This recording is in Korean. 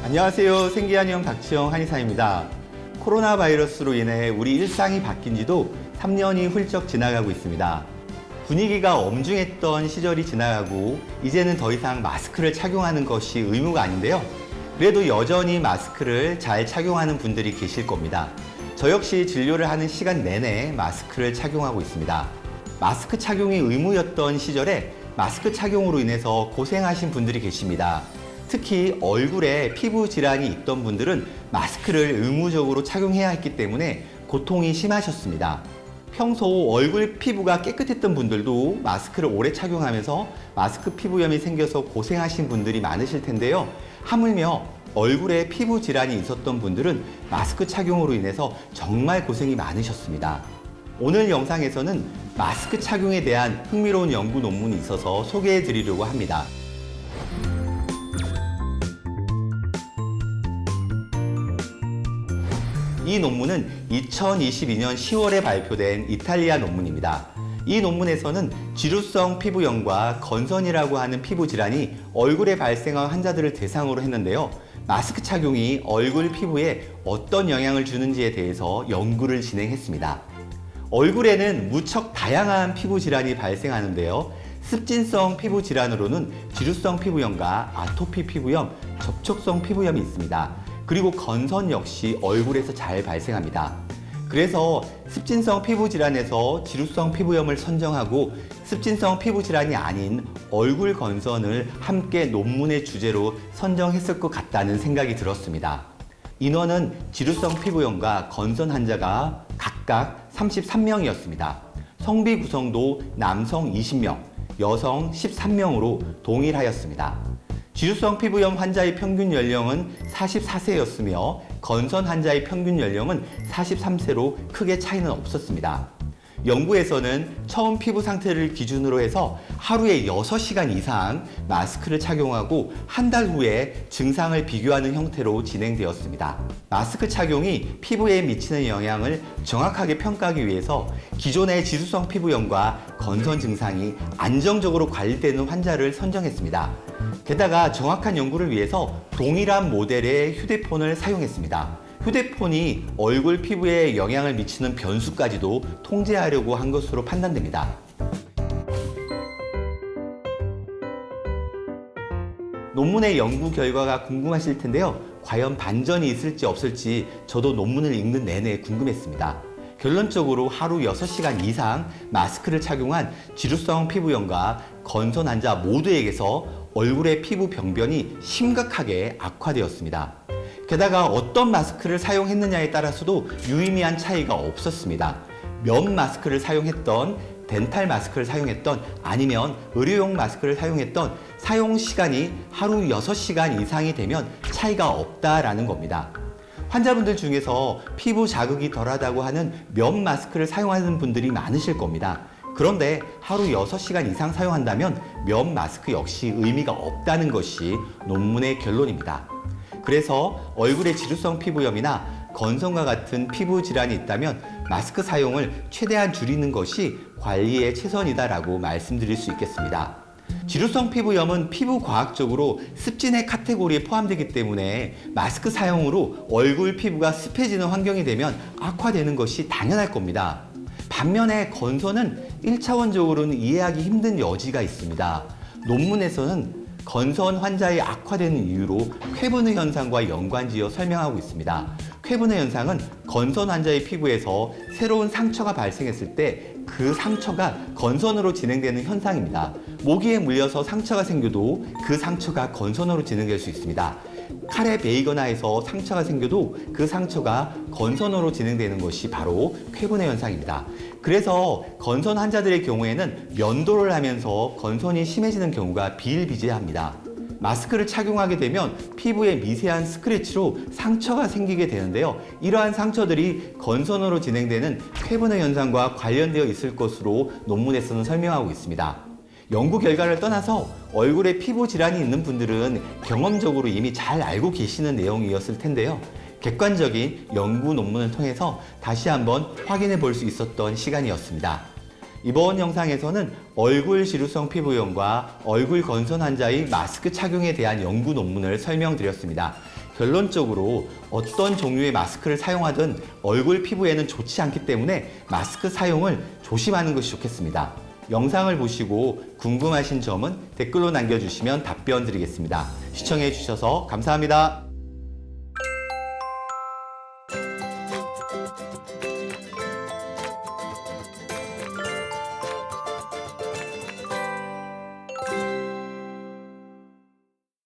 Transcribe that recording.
안녕하세요. 생기한의원 박지영 한의사입니다. 코로나 바이러스로 인해 우리 일상이 바뀐 지도 3년이 훌쩍 지나가고 있습니다. 분위기가 엄중했던 시절이 지나가고 이제는 더 이상 마스크를 착용하는 것이 의무가 아닌데요. 그래도 여전히 마스크를 잘 착용하는 분들이 계실 겁니다. 저 역시 진료를 하는 시간 내내 마스크를 착용하고 있습니다. 마스크 착용이 의무였던 시절에 마스크 착용으로 인해서 고생하신 분들이 계십니다. 특히 얼굴에 피부 질환이 있던 분들은 마스크를 의무적으로 착용해야 했기 때문에 고통이 심하셨습니다. 평소 얼굴 피부가 깨끗했던 분들도 마스크를 오래 착용하면서 마스크 피부염이 생겨서 고생하신 분들이 많으실 텐데요. 하물며 얼굴에 피부 질환이 있었던 분들은 마스크 착용으로 인해서 정말 고생이 많으셨습니다. 오늘 영상에서는 마스크 착용에 대한 흥미로운 연구 논문이 있어서 소개해 드리려고 합니다. 이 논문은 2022년 10월에 발표된 이탈리아 논문입니다. 이 논문에서는 지루성 피부염과 건선이라고 하는 피부 질환이 얼굴에 발생한 환자들을 대상으로 했는데요. 마스크 착용이 얼굴 피부에 어떤 영향을 주는지에 대해서 연구를 진행했습니다. 얼굴에는 무척 다양한 피부 질환이 발생하는데요. 습진성 피부 질환으로는 지루성 피부염과 아토피 피부염, 접촉성 피부염이 있습니다. 그리고 건선 역시 얼굴에서 잘 발생합니다. 그래서 습진성 피부 질환에서 지루성 피부염을 선정하고 습진성 피부 질환이 아닌 얼굴 건선을 함께 논문의 주제로 선정했을 것 같다는 생각이 들었습니다. 인원은 지루성 피부염과 건선 환자가 각각 33명이었습니다. 성비 구성도 남성 20명, 여성 13명으로 동일하였습니다. 지루성 피부염 환자의 평균 연령은 44세였으며 건선 환자의 평균 연령은 43세로 크게 차이는 없었습니다. 연구에서는 처음 피부 상태를 기준으로 해서 하루에 6시간 이상 마스크를 착용하고 한 달 후에 증상을 비교하는 형태로 진행되었습니다. 마스크 착용이 피부에 미치는 영향을 정확하게 평가하기 위해서 기존의 지루성 피부염과 건선 증상이 안정적으로 관리되는 환자를 선정했습니다. 게다가 정확한 연구를 위해서 동일한 모델의 휴대폰을 사용했습니다. 휴대폰이 얼굴 피부에 영향을 미치는 변수까지도 통제하려고 한 것으로 판단됩니다. 논문의 연구 결과가 궁금하실 텐데요. 과연 반전이 있을지 없을지 저도 논문을 읽는 내내 궁금했습니다. 결론적으로 하루 6시간 이상 마스크를 착용한 지루성 피부염과 건선 환자 모두에게서 얼굴의 피부 병변이 심각하게 악화되었습니다. 게다가 어떤 마스크를 사용했느냐에 따라서도 유의미한 차이가 없었습니다. 면 마스크를 사용했던, 덴탈 마스크를 사용했던, 아니면 의료용 마스크를 사용했던 사용 시간이 하루 6시간 이상이 되면 차이가 없다라는 겁니다. 환자분들 중에서 피부 자극이 덜하다고 하는 면 마스크를 사용하는 분들이 많으실 겁니다. 그런데 하루 6시간 이상 사용한다면 면 마스크 역시 의미가 없다는 것이 논문의 결론입니다. 그래서 얼굴에 지루성 피부염이나 건선과 같은 피부 질환이 있다면 마스크 사용을 최대한 줄이는 것이 관리의 최선이다라고 말씀드릴 수 있겠습니다. 지루성 피부염은 피부 과학적으로 습진의 카테고리에 포함되기 때문에 마스크 사용으로 얼굴 피부가 습해지는 환경이 되면 악화되는 것이 당연할 겁니다. 반면에 건선은 1차원적으로는 이해하기 힘든 여지가 있습니다. 논문에서는 건선 환자의 악화되는 이유로 쾌분의 현상과 연관지어 설명하고 있습니다. 쾌분의 현상은 건선 환자의 피부에서 새로운 상처가 발생했을 때 그 상처가 건선으로 진행되는 현상입니다. 모기에 물려서 상처가 생겨도 그 상처가 건선으로 진행될 수 있습니다. 칼에 베이거나 해서 상처가 생겨도 그 상처가 건선으로 진행되는 것이 바로 쾌분의 현상입니다. 그래서 건선 환자들의 경우에는 면도를 하면서 건선이 심해지는 경우가 비일비재합니다. 마스크를 착용하게 되면 피부에 미세한 스크래치로 상처가 생기게 되는데요. 이러한 상처들이 건선으로 진행되는 쾌분의 현상과 관련되어 있을 것으로 논문에서는 설명하고 있습니다. 연구 결과를 떠나서 얼굴에 피부 질환이 있는 분들은 경험적으로 이미 잘 알고 계시는 내용이었을 텐데요. 객관적인 연구 논문을 통해서 다시 한번 확인해 볼 수 있었던 시간이었습니다. 이번 영상에서는 얼굴 지루성 피부염과 얼굴 건선 환자의 마스크 착용에 대한 연구 논문을 설명드렸습니다. 결론적으로 어떤 종류의 마스크를 사용하든 얼굴 피부에는 좋지 않기 때문에 마스크 사용을 조심하는 것이 좋겠습니다. 영상을 보시고 궁금하신 점은 댓글로 남겨주시면 답변 드리겠습니다. 시청해 주셔서 감사합니다.